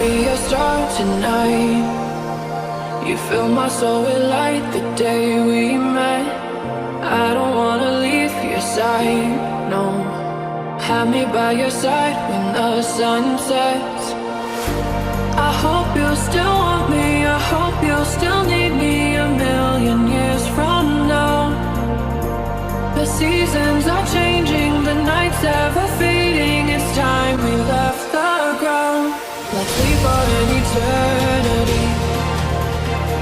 be your star tonight? You fill my soul with light the day we met. I don't wanna leave your side, no. Have me by your side when the sun sets. I hope you'll still want me, I hope you'll still need me a million years from now. The seasons are changing, the nights ever fading. It's time we left the ground. Let's leave for an eternity.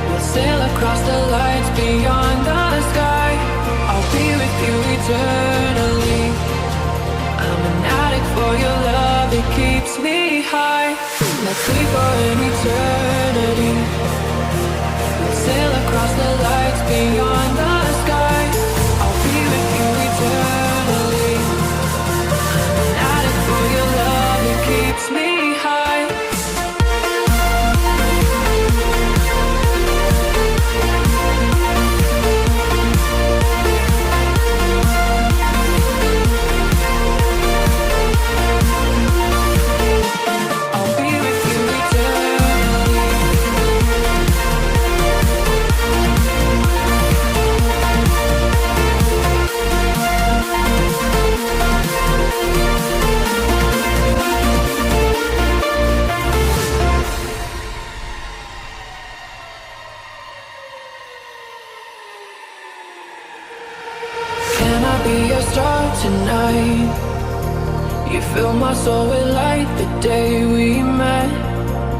We'll sail across the lights beyond the sky. I'll be with you eternally. I'm an addict for your love, it keeps me high. Let's leave for an eternity. We'll sail across the lights beyond the sky. I'll be with you eternally. I'm an addict for your love, it keeps me high. Tonight, you fill my soul with light the day we met.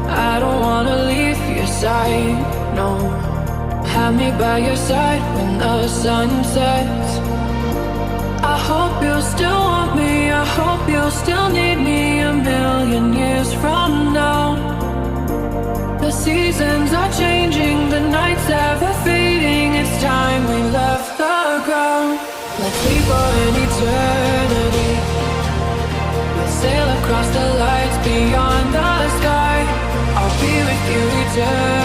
I don't wanna leave your side, no. Have me by your side when the sun sets. I hope you'll still want me, I hope you'll still need me a million years from now. The seasons are changing, the nights ever fading. It's time we left the ground. Let's leave for an eternity. We'll sail across the lights beyond the sky. I'll be with you eternally.